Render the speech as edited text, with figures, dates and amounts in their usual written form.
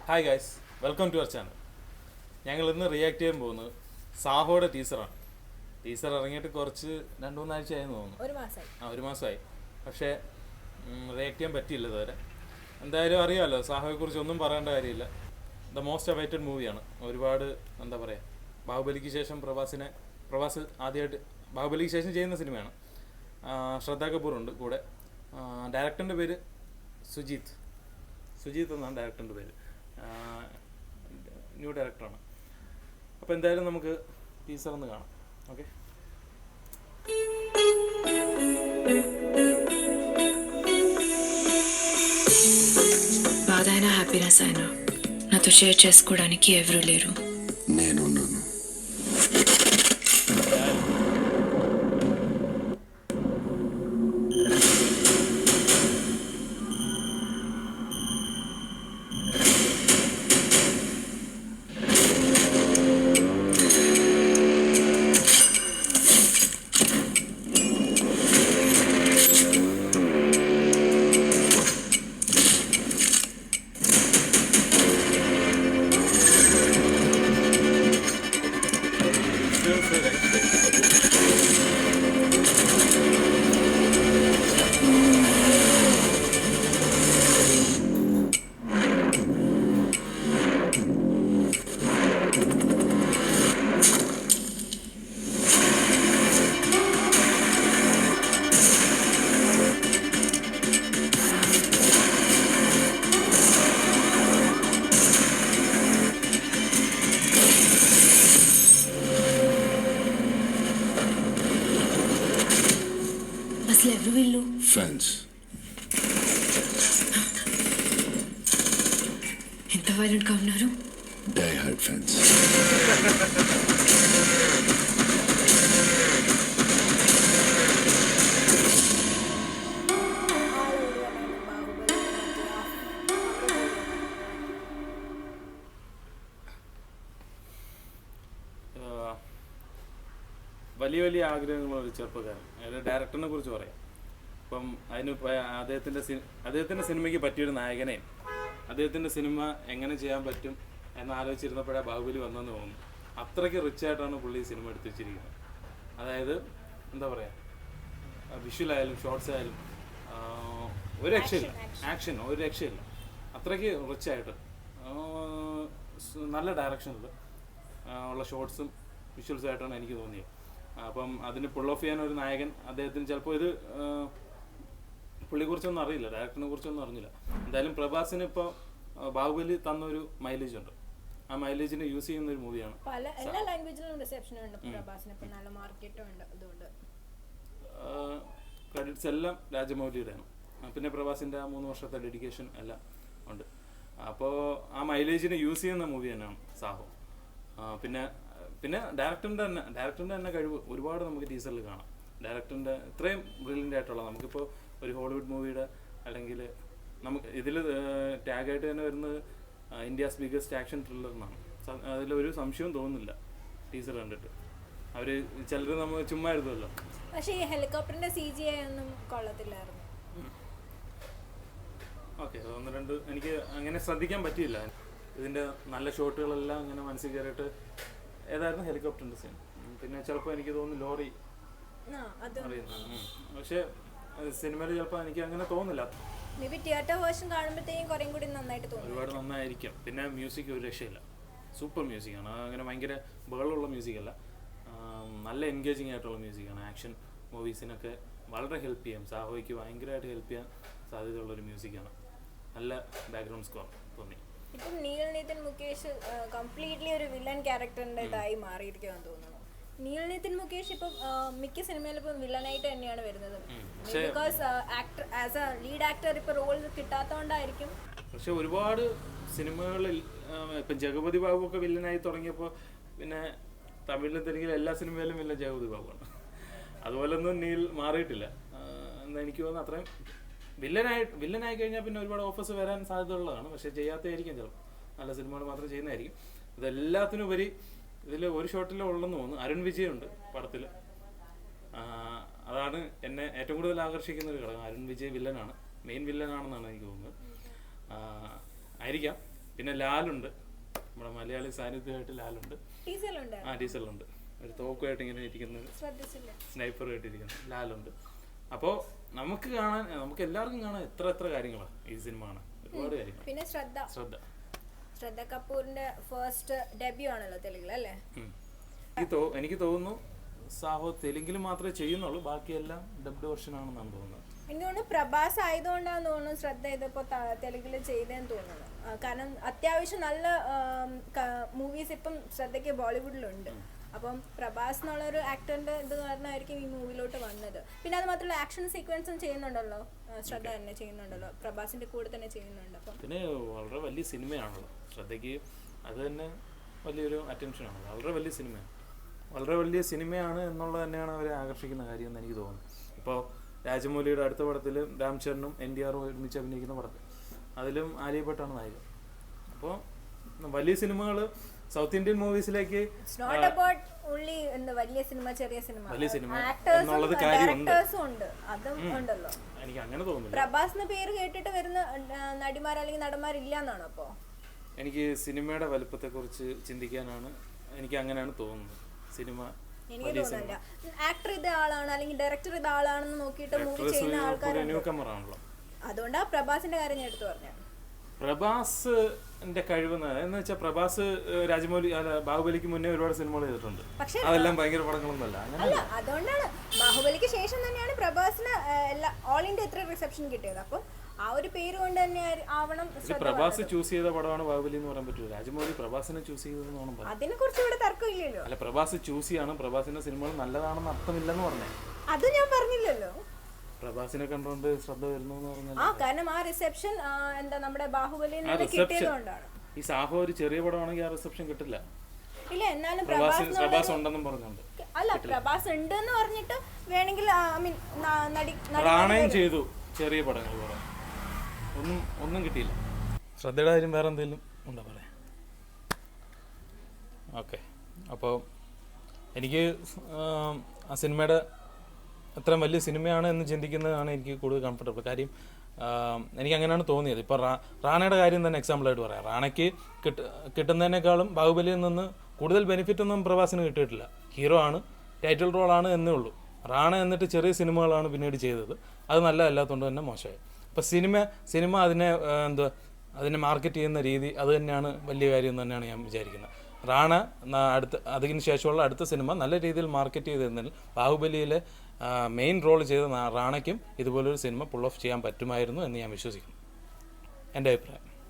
Hi guys, welcome to our channel. ഞങ്ങൾ ഇന്ന് react ചെയ്യാൻ പോകുന്നത് സാഹോയുടെ ടീസറാണ്. ടീസർ ഇറങ്ങിയിട്ട് കുറച്ച് 2-3 ആഴ്ചയായെന്ന് തോന്നുന്നു. ഒരു മാസമായി. പക്ഷേ റിയാക്ട് ചെയ്യാൻ പറ്റിയില്ല ഇതുവരെ. എന്തായാലും അറിയാമല്ലോ, സാഹോയെക്കുറിച്ച് ഒന്നും പറയേണ്ട കാര്യമില്ല. ദ മോസ്റ്റ് അവൈറ്റഡ് മൂവിയാണ്. ഒരുപാട് എന്താ പറയുക, ബാഹുബലിക്ക് ശേഷം പ്രഭാസ് ആദ്യമായിട്ട് ബാഹുബലിക്ക് ശേഷം ചെയ്യുന്ന സിനിമയാണ്. ശ്രദ്ധ കപൂർ ഉണ്ട് കൂടെ. ഡയറക്ടറിൻ്റെ പേര് സുജീത് എന്നാണ് ഡയറക്ടറിൻ്റെ പേര്. ന്യൂ ഡയറക്ടറാണ്. അപ്പോൾ എന്തായാലും നമുക്ക് ടീസർ ഒന്ന് കാണാം. ഓക്കെ. బాధైనా హ్యాపీనెస్ అయినా నాతో షేర్ చేసుకోవడానికి ఎవరూ లేరు. నేనున్నాను. అసలు ఎవరు వీళ్ళు? ఫ్యాన్స్. ఎంత వైలెంట్ గా ఉన్నారు. Die hard fans. വലിയ വലിയ ആഗ്രഹങ്ങളുള്ള ഒരു ചെറുപ്പക്കാരൻ. അതായത് ഡയറക്ടറിനെ കുറിച്ച് പറയാം. അപ്പം അതിന് അദ്ദേഹത്തിൻ്റെ സിനിമയ്ക്ക് പറ്റിയൊരു നായകനെയും അദ്ദേഹത്തിൻ്റെ സിനിമ എങ്ങനെ ചെയ്യാൻ പറ്റും എന്നാലോചിച്ചിരുന്നപ്പോഴാണ് ബാഹുബലി വന്നെന്ന് തോന്നുന്നു. അത്രയ്ക്ക് റിച്ചായിട്ടാണ് പുള്ളി ഈ സിനിമ എടുത്ത് വെച്ചിരിക്കുന്നത്. അതായത് എന്താ പറയുക, വിഷ്വലായാലും ഷോർട്സ് ആയാലും ഒരു രക്ഷയില്ല. ആക്ഷൻ ഒരു രക്ഷയില്ല. അത്രയ്ക്ക് റിച്ചായിട്ട് നല്ല ഡയറക്ഷനിൽ ഉള്ള ഷോർട്സും വിഷ്വൽസും ആയിട്ടാണ് എനിക്ക് തോന്നിയത്. അപ്പം അതിന് പുൾ ഓഫ് ചെയ്യാൻ ഒരു നായകൻ, അദ്ദേഹത്തിന് ചിലപ്പോൾ ഇത് പുള്ളിയെക്കുറിച്ചൊന്നും അറിയില്ല, ഡയറക്ടറിനെ കുറിച്ചൊന്നും അറിഞ്ഞില്ല. എന്തായാലും പ്രഭാസിന് ഇപ്പോൾ ബാഹുബലി തന്നൊരു മൈലേജ് ഉണ്ട്. ആ മൈലേജിന് യൂസ് ചെയ്യുന്ന ഒരു മൂവിയാണ്. എല്ലാ ലാംഗ്വേജിലും റിസപ്ഷൻ ഉണ്ട് പ്രഭാസിന്. ഇപ്പോൾ നല്ല മാർക്കറ്റും ഉണ്ട്. അതുകൊണ്ട് ക്രെഡിറ്റ്സ് എല്ലാം രാജമൗലിയുടെയാണ്. പിന്നെ പ്രഭാസിൻ്റെ ആ 3 വർഷത്തെ ഡെഡിക്കേഷൻ എല്ലാം ഉണ്ട്. അപ്പോൾ ആ മൈലേജിന് യൂസ് ചെയ്യുന്ന മൂവി തന്നെയാണ് സാഹോ. പിന്നെ ഡയറക്ടറിൻ്റെ തന്നെ കഴിവ് ഒരുപാട് നമുക്ക് ടീസറിൽ കാണാം. ഡയറക്ടറിൻ്റെ ഇത്രയും ബ്രില്യൻ്റ് ആയിട്ടുള്ള, നമുക്കിപ്പോൾ ഒരു ഹോളിവുഡ് മൂവിയുടെ അല്ലെങ്കിൽ നമുക്ക് ഇതിൽ ടാഗായിട്ട് തന്നെ വരുന്നത് ഇന്ത്യാസ് ബിഗ്ഗസ്റ്റ് ആക്ഷൻ ത്രില്ലർ എന്നാണ്. അതിലൊരു സംശയവും തോന്നുന്നില്ല ടീസർ കണ്ടിട്ട്. അവർ ചിലർ നമ്മൾ ചുമ്മാ എഴുതുമല്ലോ. പക്ഷേ ഈ ഹെലികോപ്റ്ററിന്റെ CGI ഒന്നും കൊള്ളത്തില്ലായിരുന്നു. ഓക്കെ, 1-2 എനിക്ക് അങ്ങനെ ശ്രദ്ധിക്കാൻ പറ്റിയില്ല. ഇതിൻ്റെ നല്ല ഷോട്ടുകളെല്ലാം ഇങ്ങനെ മനസ്സിൽ കയറിയിട്ട് ഏതായിരുന്നു ഹെലികോപ്റ്ററിൻ്റെ സീൻ. പിന്നെ ചിലപ്പോൾ എനിക്ക് തോന്നുന്നു ലോറി അറിയുന്നു. പക്ഷേ സിനിമയിൽ ചിലപ്പോൾ എനിക്ക് അങ്ങനെ തോന്നില്ല. തിയേറ്റർ വേർഷൻ കാണുമ്പോഴത്തേക്കും കുറേ കൂടി നന്നായിട്ട് തോന്നും. ഒരുപാട് നന്നായിരിക്കും. പിന്നെ മ്യൂസിക് ഒരു രക്ഷയില്ല. സൂപ്പർ മ്യൂസിക്കാണ്. അങ്ങനെ ഭയങ്കര ബഹളമുള്ള മ്യൂസിക്കല്ല, നല്ല എൻഗേജിങ് ആയിട്ടുള്ള മ്യൂസിക്കാണ്. ആക്ഷൻ മൂവീസിനൊക്കെ വളരെ ഹെൽപ്പ് ചെയ്യും. സാഹോയ്ക്ക് ഭയങ്കരമായിട്ട് ഹെൽപ്പ് ചെയ്യാൻ സാധ്യതയുള്ളൊരു മ്യൂസിക്കാണ്. നല്ല ബാക്ക്ഗ്രൗണ്ട് സ്കോർ തോന്നി. ഇപ്പം നിതിൻ മുകേഷ് കംപ്ലീറ്റ്ലി ഒരു വില്ലൻ ക്യാരക്ടറിൻ്റെ ഇതായി മാറിയിരിക്കുകയെന്ന് തോന്നുന്നു. നിതിൻ മുകേഷ് ഇപ്പം മിക്ക സിനിമയിലും ഇപ്പം വില്ലനായിട്ട് തന്നെയാണ് വരുന്നത്. Because as A lead actor ഇപ്പം റോൾ കിട്ടാത്തതുകൊണ്ടായിരിക്കും. പക്ഷെ ഒരുപാട് സിനിമകളിൽ ഇപ്പം ജഗപതി ബാബു ഒക്കെ വില്ലനായി തുടങ്ങിയപ്പോൾ പിന്നെ തമിഴിലും തെലുങ്കിലും എല്ലാ സിനിമയിലും വില്ലൻ ജഗപതി ബാബുവാണ്. അതുപോലൊന്നും നീൽ മാറിയിട്ടില്ല എന്ന് എനിക്ക് തോന്നുന്നു. അത്രയും വില്ലനായി കഴിഞ്ഞാൽ പിന്നെ ഒരുപാട് ഓഫേഴ്സ് വരാൻ സാധ്യതയുള്ളതാണ്. പക്ഷെ ചെയ്യാത്തതായിരിക്കും ചിലപ്പോൾ. നല്ല സിനിമകൾ മാത്രം ചെയ്യുന്നതായിരിക്കും. ഇതെല്ലാത്തിനുപരി ഇതിൽ ഒരു ഷോട്ടിലേ ഉള്ളെന്ന് തോന്നുന്നു. അരുൺ വിജയ് ഉണ്ട് പടത്തിൽ. അതാണ് എന്നെ ഏറ്റവും കൂടുതൽ ആകർഷിക്കുന്ന ഒരു ഘടകം. അരുൺ വിജയ് വില്ലനാണ്, മെയിൻ വില്ലനാണെന്നാണ് എനിക്ക് തോന്നുന്നത്. ആയിരിക്കാം, പിന്നെ ലാലുണ്ട്, നമ്മുടെ മലയാളി സാന്നിധ്യമായിട്ട് ലാലുണ്ട്. ടീച്ചറിലുണ്ട്, ഡീസലുണ്ട്, ഒരു തോക്കുമായിട്ട് ഇങ്ങനെ ഇരിക്കുന്നത്, ശ്രദ്ധിച്ചില്ല. സ്നൈപ്പറുമായിട്ട് ഇരിക്കുന്നത് ലാലുണ്ട്. അപ്പോൾ നമുക്ക് കാണാൻ, നമുക്ക് എല്ലാവർക്കും കാണാൻ എത്ര കാര്യങ്ങളാണ് ഈ സിനിമ കാണാൻ, ഒരുപാട് കാര്യങ്ങൾ. പിന്നെ ശ്രദ്ധ കപൂറിന്റെ ഫസ്റ്റ് ഡെബ്യൂ ആണല്ലോ തെലുങ്കിൽ അല്ലേ? എനിക്ക് തോന്നുന്നു സാഹോ തെലുങ്കിൽ മാത്രമേ ചെയ്യുന്നുള്ളൂ, ബാക്കിയെല്ലാം ഡബ്ഡ് വെർഷൻ ആണെന്നാണ് തോന്നുന്നത്. എനിക്ക് തോന്നുന്നു പ്രഭാസ് ആയതുകൊണ്ടാന്ന് തോന്നുന്നു ശ്രദ്ധ ഇതിപ്പോ തെലുങ്കിൽ ചെയ്തതെന്ന് തോന്നുന്നു. കാരണം അത്യാവശ്യം നല്ല മൂവീസ് ഇപ്പം ശ്രദ്ധയ്ക്ക് ബോളിവുഡിലുണ്ട്. അപ്പം പ്രഭാസ് എന്നുള്ളൊരു ആക്ടറിന്റെ ഇത് കാരണമായിരിക്കും ഈ മൂവിയിലോട്ട് വന്നത്. പിന്നെ അത് മാത്രമല്ല ആക്ഷൻ സീക്വൻസും ചെയ്യുന്നുണ്ടല്ലോ, ശ്രദ്ധ തന്നെ ചെയ്യുന്നുണ്ടല്ലോ, പ്രഭാസിന്റെ കൂടെ തന്നെ ചെയ്യുന്നുണ്ട്. അപ്പം പിന്നെ വളരെ വലിയ സിനിമയാണല്ലോ ശ്രദ്ധയ്ക്ക്, അത് തന്നെ വലിയൊരു അറ്റൻഷനാണ്. വളരെ വലിയ സിനിമയാണ് എന്നുള്ളത് തന്നെയാണ് അവരെ ആകർഷിക്കുന്ന കാര്യം എന്ന് എനിക്ക് തോന്നുന്നു. ഇപ്പോൾ രാജമൗലിയുടെ അടുത്ത പടത്തിൽ രാം ചരനും NTR ഒരുമിച്ച് അഭിനയിക്കുന്ന പടത്തിൽ അതിലും ആലിയ ഭട്ടാണ് നായിക. അപ്പോൾ വലിയ സിനിമകൾ സൗത്ത് ഇന്ത്യൻ മൂവീസിലേക്ക് വലിയ സിനിമ ചെറിയ സിനിമ എന്നുള്ളത് കാര്യമുണ്ട്. അതും ഉണ്ടല്ലോ. എനിക്ക് അങ്ങനെ തോന്നുന്നു. പ്രഭാസിന് പേര് കേട്ടിട്ട് വരുന്ന നടിമാർ അല്ലെങ്കിൽ നടന്മാരില്ല എന്നാണ്. അപ്പോ എനിക്ക് സിനിമയുടെ വലുപ്പത്തെക്കുറിച്ച് ചിന്തിക്കാനാണ്, എനിക്ക് അങ്ങനെയാണ് തോന്നുന്നത്. സിനിമ എനിക്ക് തോന്നുന്നില്ല ആക്ടർ ഇത് ആളാണ് അല്ലെങ്കിൽ ഡയറക്ടർ ഇത് ആളാണെന്ന് നോക്കിയിട്ട് മൂവി ചെയ്യുന്ന ആൾക്കാർ ന്യൂകമറാണല്ലോ. അതുകൊണ്ടാ പ്രഭാസിന്റെ കാര്യം ഞാൻ എടുത്തു പറഞ്ഞത്. പ്രഭാസിന്റെ കഴിവ് എന്ന് വെച്ചാൽ പ്രഭാസ് രാജമൗലി ബാഹുബലിക്ക് മുന്നേ ഒരുപാട് സിനിമകൾ ചെയ്തിട്ടുണ്ട്. അതെല്ലാം ഭയങ്കര പടങ്ങളൊന്നുമല്ല. അല്ല, അതുകൊണ്ടാണ് ബാഹുബലിക്ക് ശേഷം തന്നെയാണ് പ്രഭാസിന് ഓൾ ഇന്ത്യ ഇത്ര റിസപ്ഷൻ കിട്ടിയത്. അപ്പം ആ ഒരു പേര് കൊണ്ട് തന്നെ ആവണം. പ്രഭാസ് ചൂസ് ചെയ്ത പടമാണ് ബാഹുബലി എന്ന് പറയാൻ പറ്റൂല. രാജമൗലി പ്രഭാസിനെ ചൂസ് ചെയ്തതെന്ന് വേണം. അതിനെ കുറിച്ച് ഇവിടെ തർക്കമില്ലല്ലോ. അല്ല, പ്രഭാസ് ചൂസ് ചെയ്യാണ്, പ്രഭാസിന്റെ സിനിമകൾ നല്ലതാണെന്ന് അർത്ഥമില്ലെന്ന് പറഞ്ഞേ. അത് ഞാൻ പറഞ്ഞില്ലല്ലോ. പ്രഭാസിനെ കണ്ടുകൊണ്ട് ശ്രദ്ധ വരുന്നു എന്ന് പറഞ്ഞാൽ കാരണം ആ റിസപ്ഷൻ എന്താ നമ്മുടെ ബാഹുബലിയിൽ നിന്ന് കിട്ടിയതുകൊണ്ടാണ്. ഈ സാഹോ ഒരു ചെറിയ പടമാണെങ്കിൽ ആ റിസപ്ഷൻ കിട്ടില്ല. ഇല്ല, എന്നാലും പ്രഭാസ് ഉണ്ടെന്നും പറഞ്ഞുണ്ട്. അല്ല, പ്രഭാസ് ഉണ്ടെന്ന് പറഞ്ഞിട്ട് വേണമെങ്കിൽ റാണയും ചെയ്തു ചെറിയ പടങ്ങൾ, ഒന്നും കിട്ടിയില്ല. ശ്രദ്ധയുടെ കാര്യം വേറെ എന്തെങ്കിലും ഉണ്ടോ പറയാം? ഓക്കെ, അപ്പോൾ എനിക്ക് ആ സിനിമയുടെ അത്രയും വലിയ സിനിമയാണ് എന്ന് ചിന്തിക്കുന്നതാണ് എനിക്ക് കൂടുതൽ കംഫർട്ടബിൾ. കാര്യം എനിക്ക് അങ്ങനെയാണ് തോന്നിയത്. ഇപ്പോൾ റാണയുടെ കാര്യം തന്നെ എക്സാമ്പിളായിട്ട് പറയാം. റാണയ്ക്ക് കിട്ടുന്നതിനേക്കാളും ബാഹുബലിയിൽ നിന്ന് കൂടുതൽ ബെനിഫിറ്റ് ഒന്നും പ്രഭാസിന് കിട്ടിയിട്ടില്ല. ഹീറോ ആണ്, ടൈറ്റിൽ റോളാണ് എന്നേ ഉള്ളൂ. റാണ എന്നിട്ട് ചെറിയ സിനിമകളാണ് പിന്നീട് ചെയ്തത്. അത് നല്ലതല്ലാത്തതുകൊണ്ട് തന്നെ മോശമായി. അപ്പോൾ സിനിമ അതിനെ മാർക്കറ്റ് ചെയ്യുന്ന രീതി അത് തന്നെയാണ് വലിയ കാര്യം എന്ന് തന്നെയാണ് ഞാൻ വിചാരിക്കുന്നത്. റാണ അതിന് ശേഷമുള്ള അടുത്ത സിനിമ നല്ല രീതിയിൽ മാർക്കറ്റ് ചെയ്തിരുന്നതിൽ ബാഹുബലിയിലെ മെയിൻ റോൾ ചെയ്ത റാണയ്ക്കും ഇതുപോലൊരു സിനിമ പുൾ ഓഫ് ചെയ്യാൻ പറ്റുമായിരുന്നു എന്ന് ഞാൻ വിശ്വസിക്കുന്നു. എൻ്റെ അഭിപ്രായം.